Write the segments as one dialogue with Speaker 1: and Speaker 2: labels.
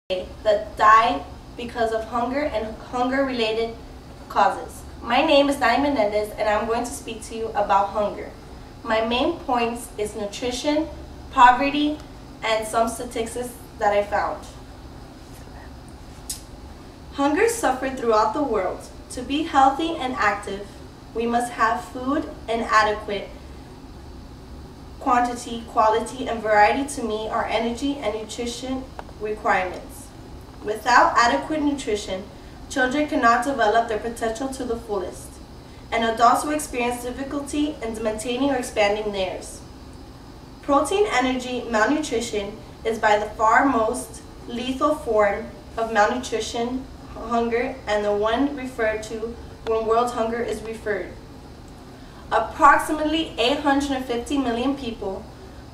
Speaker 1: that died because of hunger and hunger-related causes. My name is Dani Menendez, and I'm going to speak to you about hunger. My main points is nutrition, poverty, and some statistics that I found. Hunger is suffered throughout the world. To be healthy and active, we must have food in adequate quantity, quality, and variety to meet our energy and nutrition requirements. Without adequate nutrition, children cannot develop their potential to the fullest, and adults will experience difficulty in maintaining or expanding theirs. Protein energy malnutrition is by the far most lethal form of malnutrition, hunger, and the one referred to when world hunger is referred. Approximately 850 million people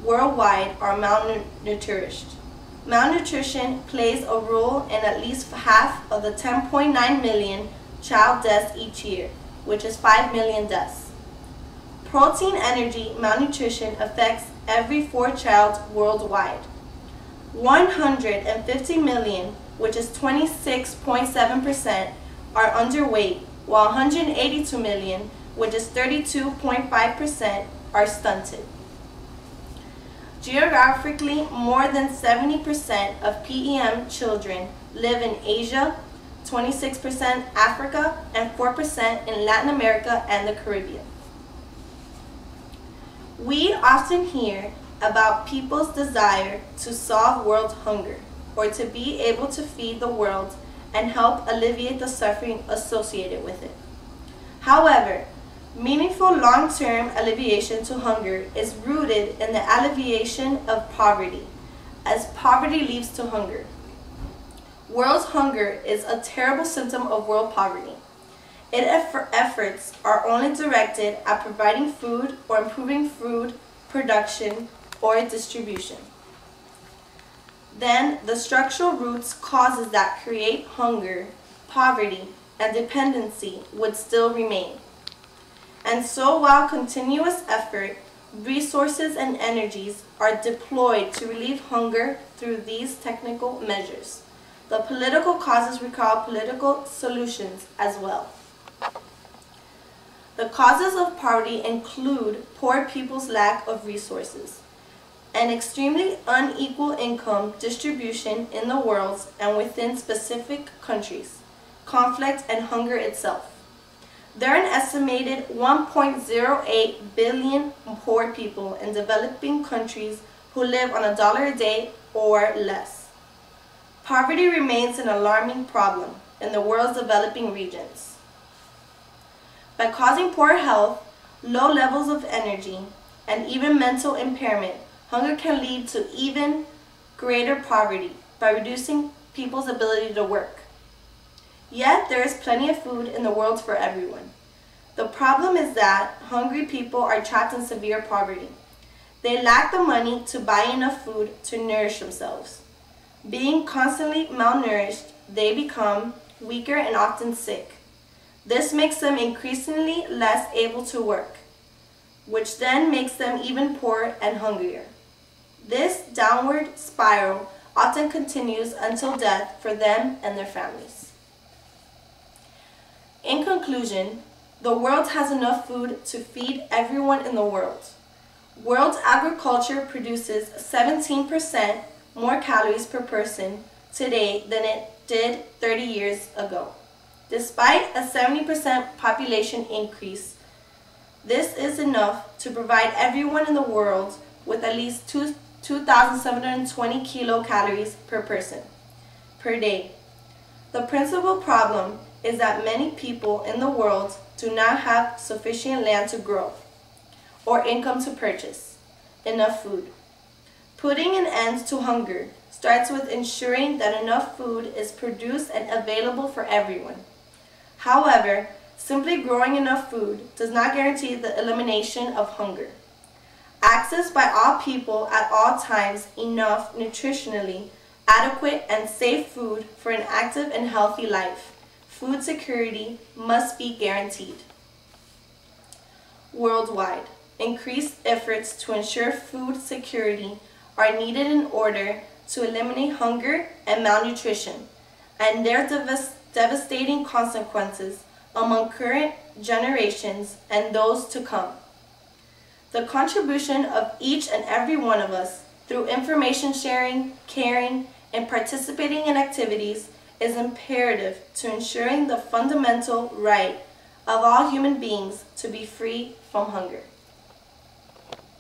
Speaker 1: worldwide are malnourished. Malnutrition plays a role in at least half of the 10.9 million child deaths each year, which is 5 million deaths. Protein energy malnutrition affects every 4th child worldwide. 150 million, which is 26.7%, are underweight, while 182 million, which is 32.5%, are stunted. Geographically, more than 70% of PEM children live in Asia, 26% Africa, and 4% in Latin America and the Caribbean. We often hear about people's desire to solve world hunger, or to be able to feed the world and help alleviate the suffering associated with it. However, meaningful long-term alleviation to hunger is rooted in the alleviation of poverty, as poverty leads to hunger. World hunger is a terrible symptom of world poverty. Its efforts are only directed at providing food or improving food production or distribution. Then the structural roots causes that create hunger, poverty, and dependency would still remain. And so while continuous effort, resources, and energies are deployed to relieve hunger through these technical measures, the political causes require political solutions as well. The causes of poverty include poor people's lack of resources, an extremely unequal income distribution in the world and within specific countries, conflict, and hunger itself. There are an estimated 1.08 billion poor people in developing countries who live on $1 a day or less. Poverty remains an alarming problem in the world's developing regions. By causing poor health, low levels of energy, and even mental impairment, hunger can lead to even greater poverty by reducing people's ability to work. Yet there is plenty of food in the world for everyone. The problem is that hungry people are trapped in severe poverty. They lack the money to buy enough food to nourish themselves. Being constantly malnourished, they become weaker and often sick. This makes them increasingly less able to work, which then makes them even poorer and hungrier. This downward spiral often continues until death for them and their families. In conclusion, the world has enough food to feed everyone in the world. World agriculture produces 17% more calories per person today than it did 30 years ago. Despite a 70% population increase, this is enough to provide everyone in the world with at least 2,720 kilocalories per person per day. The principal problem is that many people in the world do not have sufficient land to grow or income to purchase enough food. Putting an end to hunger starts with ensuring that enough food is produced and available for everyone. However, simply growing enough food does not guarantee the elimination of hunger. Access by all people at all times enough nutritionally adequate and safe food for an active and healthy life. Food security must be guaranteed. Worldwide, increased efforts to ensure food security are needed in order to eliminate hunger and malnutrition and their devastating consequences among current generations and those to come. The contribution of each and every one of us through information sharing, caring, and participating in activities is imperative to ensuring the fundamental right of all human beings to be free from hunger.